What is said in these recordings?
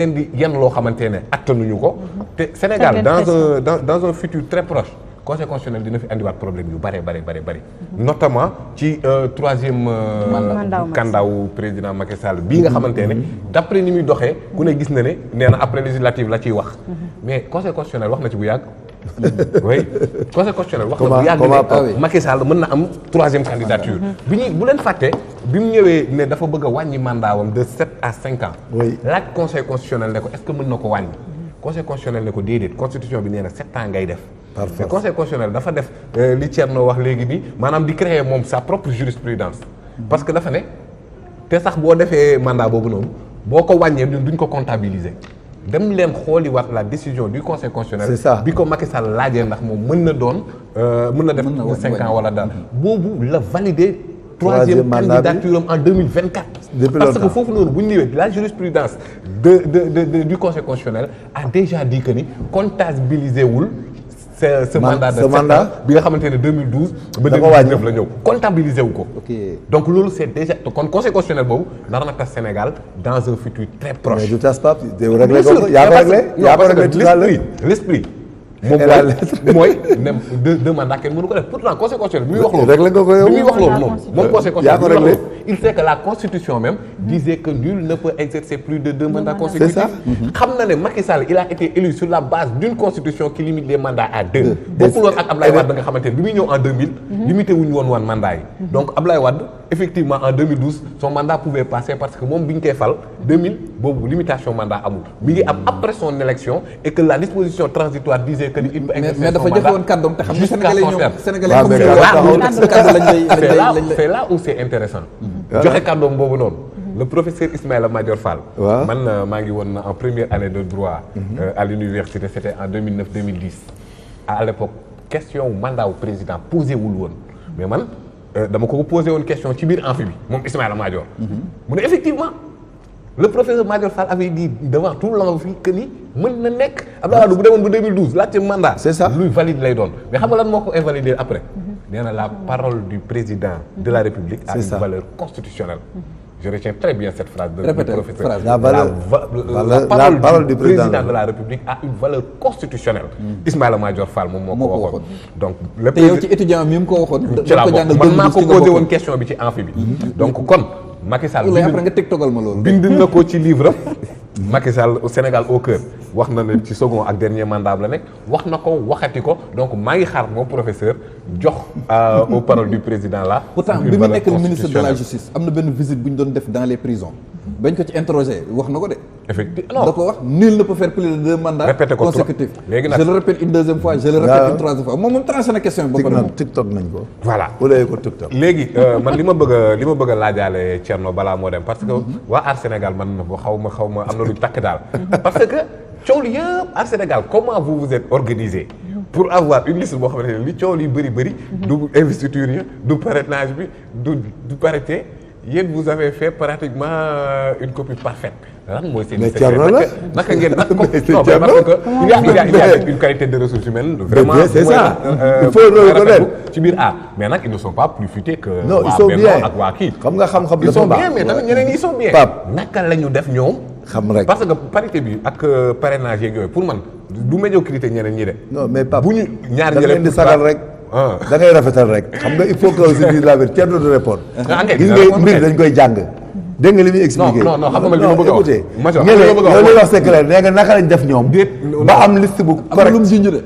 leen di yenn loo xamante ne attanuñu ko. te Sénégal dans un futur très proche. Conseil constitutionnel dina fi andiwaat problème yu bëri. notamment ci troisième kandaawu président Macky Sall bii nga xamante ne d'après ni muy doxee ku ne gis na ne nee na après législative la ciy wax. mais conseil constitutionnel wax na ci bu yàgg. oui conseil constitutionnel wax na bu yàgg ne Macky Sall mën na am troisième candidature. bu leen fàtte bi mu ñëwee ne dafa bëgg a wàññi mandaawam de 7 à 5 ans. laaj conseil constitutionnel ne ko est-ce que mën na ko wàññi. conseil constitutionnel ne ko déedéet constitution bi nee na 7 ans ngay def. mais conseil constitutionnel dafa def li Thierno wax léegi nii maanaam di créer moom sa propre jurisprudence parce que dafa ne te sax boo defee mandat boobu noonu boo ko wàññee duñ ko comptabiliser dem leen xooli wat la décision du conseil constitutionnel bi ko Macky Sall laajee ndax moom mën na doon mën na def 5 ans wala daal boobu la valider troisième candidature en 2024 parce que foofu noonu bu ñu ñëwee la jurisprudence du conseil constitutionnel a déjà dit que ni comptabiliser wul ce mandat bi nga xamante ne 2012 ba 2019 la ñëw comptabiliser wu ko. donc loolu c'est déjà kon conseil constitutionnel boobu nar na tas Sénégal dans un futur très proche. mais du tas pas yaa ko réglé tout à l'heure l'esprit moom mooy nem deux mandats kenn mënu ko def pourtant conseil constitutionnel bi muy wax loolu. réglé nga ko yow bi muy wax loolu moom conseil constitutionnel il sait que la constitution même disait que nul ne peut exercer plus de 2 mandats consécutifs. C'est ça. xam na ne Macky Sall il a été élu sur la base d'une constitution qui limite les mandats à 2. bokkul woon ak Ablaye Wade da nga xamante ne bi muy ñëw en 2000. limité wuñu woon mandat yi. donc Ablaye Wade effectivement en 2012 son mandat pouvait passer parce que moom bi ñu koy fal 2000 boobu limitation mandat amul mi ngi am après son élection et que la disposition transitoire disait que il peut exercer son mandat. mais dafa joxe woon kàddoom te xam nga Sénégalais c'est là où c'est intéressant joxe kàddoom boobu noonu le professeur Ismaïla Madior Fall man maa ngi woon en première année de droit à l'université c'était en 2009-2010 à l'époque question mandat wu président posé wul woon mais man dama ko posé woon question ci biir amphi bi moom Ismaïla Madior mu ne effectivement le professeur Madior Fall avait dit devant tout l'amphi que ni mën na nekk Abdoulaye Wade bu demoon ba 2012 laajte mandat c'est ça luy valide lay doon mais xam nga lan moo ko invalider après nee na la parole du président de la République a une valeur constitutionnelle. Je retiens très bien cette phrase de professeur. La parole du président de la République a une valeur constitutionnelle. Ismaïla Madior Fall moom moo ko waxoon. donc le te yow ci étudiant mi mu ko waxoon. ci la bokk man maa ko posé woon question bi ci amphi bi. donc kon Macky Sall. après nga tiktogal ma loolu. bind na ko ci livre Macky Sall au Sénégal au cœur wax na ne ci second ak dernier mandat la nekk wax na ko waxati ko donc maa ngi xaar moom professeur jox aux paroles du président là. pourtant bi mu nekk ministre de la justice am na benn visite bu ñu doon def dans les prisons bañ ko ci interroger wax na ko de. effectivement da ko wax nul ne peut faire plus de 2 mandats consécutifs. léegi nag je le répète une deuxième fois je le répète une troisième fois moom tranché na question bi ba pare. TikTok nañ ko. voilà wala ko TikTok. léegi man li ma bëgg a laajaale Thierno balaa moo dem parce que waa Aar Sénégal man xaw ma am na lu takk daal parce que coow li yëpp Aar Sénégal comment vous vous êtes organisé pour avoir une liste boo xamante ne li coow li bëri du investiture yi du parrainage bi du parité yéen vous avez fait pratiquement une copie parfaite lan mooy seen naka ngeen naka ko non parce que il y a une qualité de ressources humaines vraiment c'est ça il faut le reconnaître ci biir mais nag ils ne sont pas plus futés que non ils sont bien ak waa kii xam nga xam-xam ils sont bien mais tamit ñeneen ñi sont bien naka la ñu def ñoom xam rek parce que parité bi ak parrainage yeeg yooyu pour man du médiocrité ñeneen ñi de non mais Pape bu ñu ñaar da ngeen di sagal rek da ngay rafetal rek xam nga il faut que aussi dire la vérité kenn du répondre gis nga mbir dañ koy jàng dégg nga li muy expliqué non xam nga li ma bëgg a wax yow li wax c'est clair nee nga naka lañ def ñoom ba am liste bu correct am lu mu junj de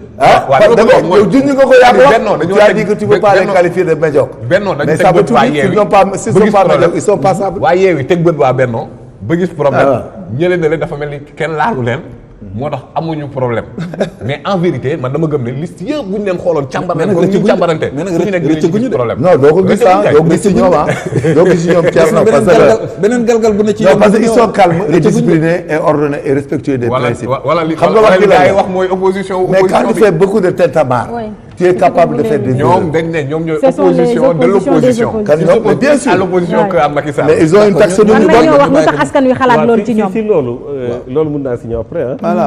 yow junj nga ko yàgg wax tu as dit que tu peux pas les qualifier de médiocre mais ça veut tout dire s'ils sont pas médiocres ils sont passables waa Yewwi teg bët waa Benno ba gis problème ñële na leen dafa mel ni kenn laalu leen moo tax amuñu problème mais en vérité man dama gëm ne liste yëpp bu ñu leen xooloon càmbar leen comme ñu càmbarante suñu nekk dinañu gis problème non doo ko gis doo ko gis ci ñoom doo ko gis ci ñoom Thierno parce que beneen galgal bu ne ci ñoom parce que ils sont calmes et disciplinés et ordonnés et respectueux des principes xam nga wax li gars yi wax mooy opposition mais quand tu fais beaucoup de tintamarre tu es capable de faire des ñoom dañ ne ñoom ñooy opposition de l'opposition mais bien sûr à l'opposition que à Macky Sall mais ils ont une taxonomie bonne wax lu tax askan wi xalaat loolu ci ñoom si loolu mun naa si ñëw après voilà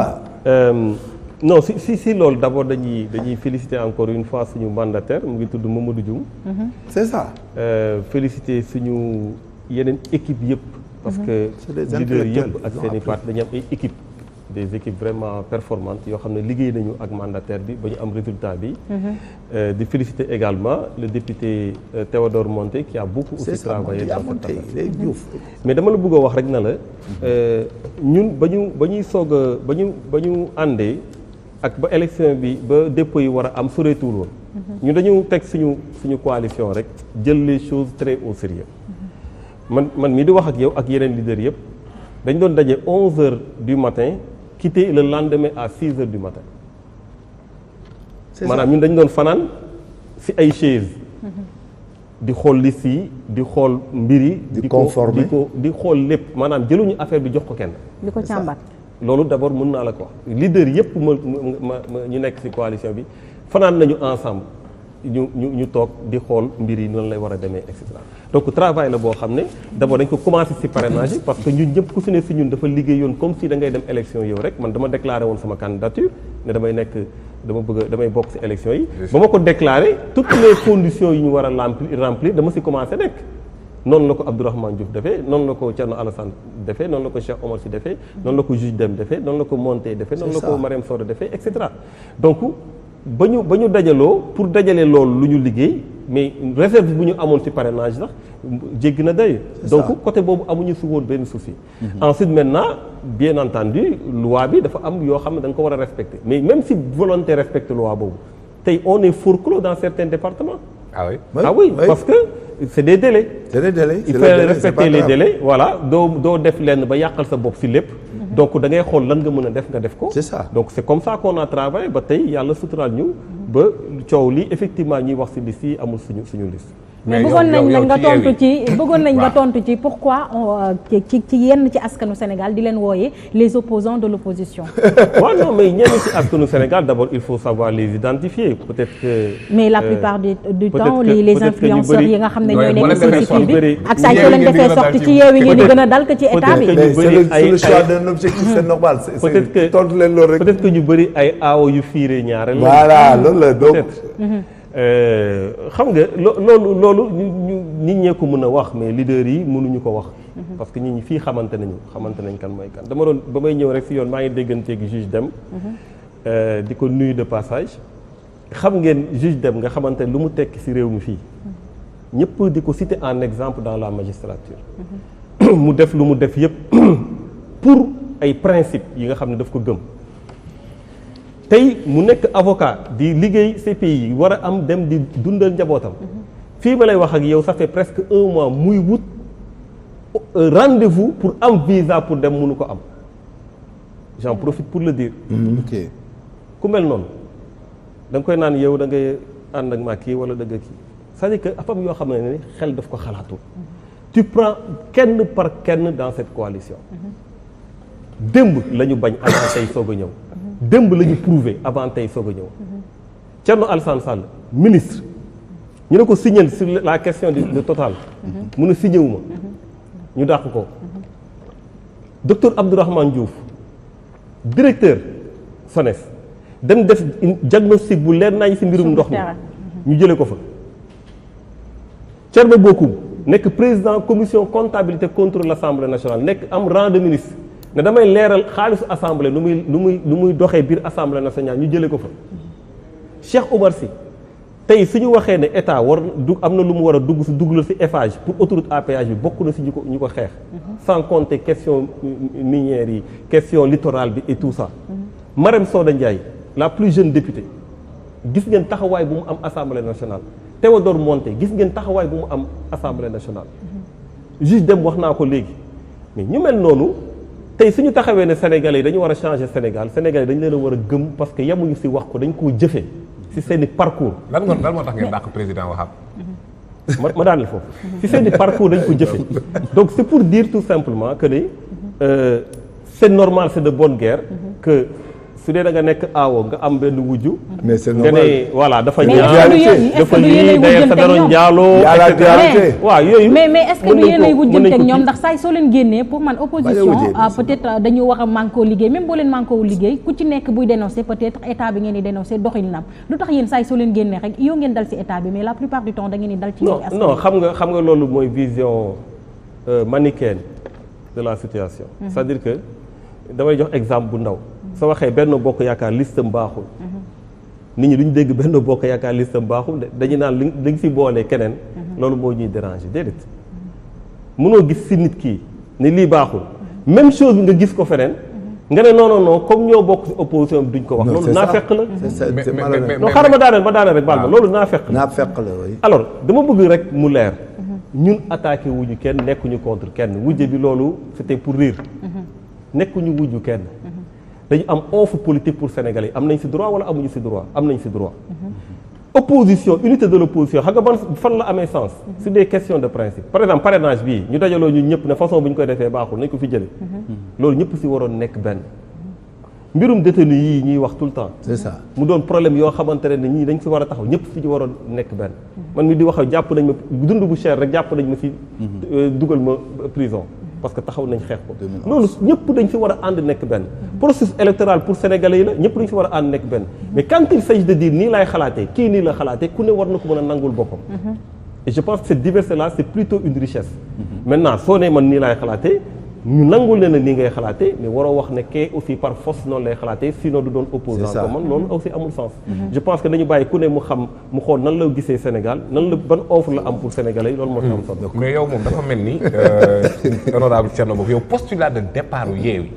non si loolu d'abord dañuy féliciter encore une fois suñu mandataire mu ngi tudd Mamadou Dioum c'est ça féliciter suñu yeneen équipe yëpp parce que C'est des leaders yëpp intellectuels, ak ils ont seen i appris. parti dañu am ay équipes des équipes vraiment performantes yoo xam ne liggéey nañu ak mandataire bi ba ñu am résultat bi. di féliciter également le député Théodore Monté qui a beaucoup aussi travaillé dans cette affaire. mais dama la bëgg a wax rek na la ñun ba ñuy soog a ba ñu àndee ak ba élection bi ba dépôt yi war a am soreetul woon. ñu dañu teg suñu coalition rek jël les choses très au sérieux man mii di wax ak yow ak yeneen leaders yëpp dañ doon daje 11h du matin quitter le lendemain à 6h du matin. maanaam ñun dañ doon fanaan ci ay chaise di xool liste yi di xool mbir yi. di conformer di xool lépp maanaam jëluñu affaire bi jox ko kenn. di ko càmbar. loolu d'abord mën naa la ko wax leader yëpp ma ñu nekk ci coalition bi fanaan nañu ensemble ñu toog di xool mbir yi noonu lay war a demee et cetera donc travail la boo xam ne d'abord dañ ko commencé ci parrainage yi parce que ñun ñëpp ku ci ne ci ñun dafa liggéeyoon comme si da ngay dem élection yow rek man dama déclaré woon sama candidature ne damay bokk ci élection yi. ba ma ko déclaré toutes les conditions yi ñu war a remplir dama ci commencé nekk. noonu la ko Abdourahmane Diouf defee noonu la ko Thierno Alassane defee noonu la ko Cheikh Omar Sy defee noonu la ko Juge Dème defee noonu la ko Monté defee noonu la ko Mariam Soda defee et cetera donc ba ñu dajaloo pour dajale loolu lu ñu liggéey mais réserve bu ñu amoon ci parrainage sax jéggi na day donc côté boobu amuñu si woon benn souci. Ensuite maintenant bien entendu loi bi dafa am yoo xam ne da nga ko war a respecter mais même si volonté respecter loi boobu tey on est forclos dans certains départements. Ah oui. Ah oui, parce que c'est des délais. C'est des délais. Il faut respecter les délais. Voilà doo def lenn ba yàqal sa bopp ci lépp. donc da ngay xool lan nga mën a def nga def ko. C'est ça. donc c'est comme ça qu'on a travaillé ba tey yàlla suturaal ñu ba coow li effectivement ñuy wax ci liste yi amul suñu liste. mais bëggoon nañ nga tontu ci pourquoi ci yenn ci askanu Sénégal di leen wooyee les opposants de l'opposition. waaw non mais ñenn ci askanu Sénégal d'abord il faut savoir les identifier peut-être que. mais la plupart du temps les influenceurs yi nga xam ne ñooy nekk ci kii bi ak saa soo leen defee sorti ci Yewwi ngeen di gën a dal que ci état bi. c'est le choix d'un objectif, c'est normal. peut-être que tontu leen loolu rek. peut-être que ñu bëri ay aawo yu fiiree ñaareel. voilà loolu la donc. xam nga loolu nit ñee ko mën a wax mais leaders yi mënuñu ko wax. parce que nit ñi fii xamante nañ kan mooy kan dama doon ba may ñëw rek ci yoon maa ngi dégganteeg Juge Dème di ko nuyu de passage xam ngeen Juge Dème nga xamante lu mu tekki ci réew mi fii ñëpp di ko citer en exemple dans la magistrature mu def lu mu def yëpp pour ay principes yi nga xam ne daf ko gëm tey mu nekk avocat di liggéey CPI war a am dem di dundal njabootam fii ma lay wax ak yow ça fait presque 1 mois muy wut rendez-vous pour am visa pour dem mënu ko am j'en profite pour le dire. ok ku mel noonu da nga koy naan yow da ngay ànd ak ma kii wala da nga kii c'est-à-dire que afam yoo xam ne xel daf ko xalaatul. tu prends kenn par kenn dans cette coalition. démb la ñu bañ avant tey soog a ñëw. démb la ñu prouvé avant tey soog a ñëw. Thierno Alassane Sall ministre ñu ne ko signer sur la question de Total. mu ne signé wu ma. ñu dàq ko. docteur Abdourahmane Diouf directeur SONES dem def diagnostic bu leer nañ ci mbirum ndox mi ñu jëlee ko fa. Thierno Bocoum nekk président commission comptabilité contrôle l'Assemblée nationale nekk am rang de ministre. ne damay leeral xaalisu assemblée lu muy doxee biir assemblée nationale ñu jëlee ko fa. Cheikh Omar Sy tey suñu waxee ne état am na lu mu war a dugg ci Eiffage pour autoroute à péage bi bokk na ci ñu ko xeex. sans compter question minière yi question littorale bi et tout ça. Mariam Soda Ndiaye la plus jeune députée gis ngeen taxawaay bu mu am assemblée nationale. Théodore Monté gis ngeen taxawaay bu mu am assemblée nationale. Juge Dème wax naa ko léegi mais ñu mel noonu. tey suñu taxawee ne Sénégalais yi dañu war a changer Sénégal Sénégalais dañu leen a war a gëm parce que yemuñu ci wax ko dañ koo jëfee ci seen i parcours. lan moo tax ngeen dàq président Wahab. ma daaneel foofu ci seen i parcours dañ ko jëfee donc c'est pour dire tout simplement que ni c'est normal c'est de bonne guerre que su dee da nga nekk aawo nga am benn wujju. mais c'est normal nga ne voilà dafa mais ñaar dafa lii d'ailleurs sa daroon njaaloo. waaw yooyu. mais est-ce que du yéen ay wujjanteeg ñoom ndax saa soo leen génnee pour man opposition peut-être dañu war a manqué liggéey même boo leen manqué wu liggéey ku ci nekk buy dénoncer peut-être état bi ngeen di dénoncer doxalinam lu tax yéen saa soo leen génnee rek yow ngeen dal ci état bi mais la plupart du temps da ngeen di dal ci. non xam nga loolu mooy vision manichéenne de la situation. C'est-à-dire que damay jox exemple bu ndaw. soo waxee Benno Bokk Yaakaar listam baaxul. nit ñi duñ dégg Benno Bokk Yaakaar listam baaxul de dañu naan li nga fi boolee keneen. loolu moo ñuy déranger déedéet. mënoo gis si nit kii ne lii baaxul même chose bi nga gis ko feneen. nga ne non comme ñoo bokk ci opposition bi duñ ko wax. loolu naa fekk la. non xaaral ma daaneel rek baal ma loolu naa fekk la. alors dama bëgg rek mu leer. ñun attaqué wuñu kenn nekkuñu contre kenn wujje bi loolu c'était pour rire. nekkuñu wujju kenn. dañu am offre politique pour Sénégalais am nañ ci droit wala amuñu ci droit am nañ ci droit. opposition unité de l'opposition xam nga ban fan la amee sens. sur des questions de principe par exemple parrainage bii ñu dajaloo ñun ñëpp ne façon bu ñu koy defee baaxul nañ ko fi jëlee. loolu ñëpp ci waroon nekk benn. mbirum détenu yii ñuy wax tout le temps. c'est ça mu doon problème yoo xamante ne ñii dañ ci war a taxaw ñëpp ci waroon nekk benn. man mi di wax jàpp nañ ma dund bu cher rek jàpp nañ ma ci dugal ma prison. parce que taxaw nañ xeex ko loolu ñëpp dañ fi war a ànd nekk benn processus électoral pour sénégalais yi la ñëpp dañ fi war a ànd nekk benn mais quand il s'agit de dire nii laay xalaatee kii nii la xalaatee ku ne war na ko mën a nangul boppam et je pense que cette diversité là c'est plutôt une richesse maintenant soo ne man nii laay xalaatee ñu nangul ne na nii ngay xalaatee mais waroo wax ne kee aussi par force noonu lay xalaatee sinon du doon opposant ko man loolu aussi amul sens je pense que dañu bàyyi ku ne mu xam mu xool nan la gisee Sénégal nan la ban offre la am pour Sénégalais yi loolu moo am solo mais yow moom dafa mel ni honorable Thierno Bocoum yow postulat de départ Yewwi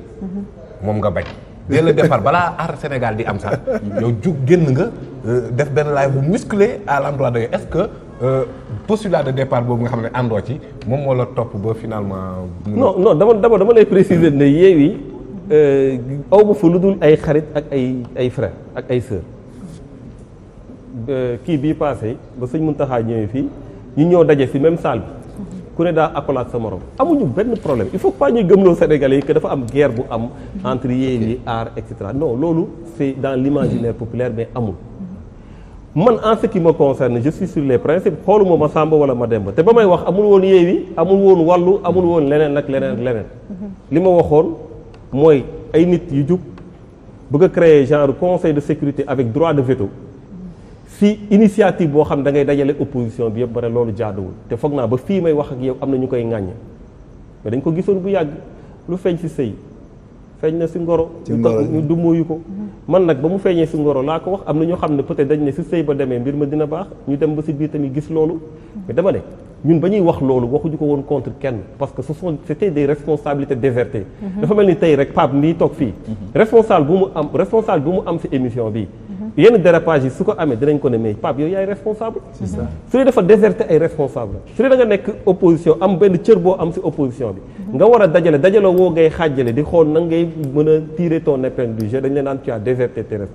moom nga bañ dès le départ balaa Aar Sénégal di am sax yow génn nga def benn live bu musclé à l'endroit de est-ce que postulat de départ boobu nga xam ne àndoo ci moom moo la topp ba finalement. non dama lay préciser ne Yewwi aw ma fa lu dul ay xarit ak ay frères ak ay sœurs kii bii passé ba sëñ Mountakha ñëwee fii ñu ñëw daje ci même salle bi ku ne daa accolade sa morom amuñu benn problème il faut pas ñuy gëmloo Sénégalais yi que dafa am guerre bu am entre Yewwi Aar et cetera non loolu c'est dans l'imaginaire populaire mais amul. man en ce qui me concerne je suis sur les principes xooluma ma Samba wala ma Demba te ba may wax amul woon Yewwi amul woon Wallu amul woon leneen ak leneen ak leneen li ma waxoon mooy ay nit yu jug bëgg a créer genre conseil de sécurité avec droit de veto si initiative boo xam da ngay dajale opposition bi yëpp ba ne loolu jaaduwul te foog naa ba fii may wax ak yow am na ñu koy ŋàññ mais dañ ko gisoon bu yàgg lu feeñ ci sëy feeñ na ci ngoro ñu dumóoyu ko man nag ba mu feeñee ci ngoro laa ko wax am na ñoo xam ne peut-être dañ ne ci sëy ba demee mbir ma dina baax ñu dem ba ci biir tamit gis loolu mais dama ne ñun ba ñuy wax loolu waxuñu ko woon contre kenn parce que c'était des responsabilités désertées dafa mel ni tey rek Pape mbii toog fii responsable bu mu am ci émission bi yenn dérapage yi su ko amee dinañ ko ne mais Pape yow yaay responsable su dee dafa déserté ay responsable su dee da nga nekk opposition am benn cër boo am ci opposition bi nga war a dajale woo ngay xaajale di xool nan ngay mën a tirer ton épingle du jeu dañ leen naan tu as déserté tes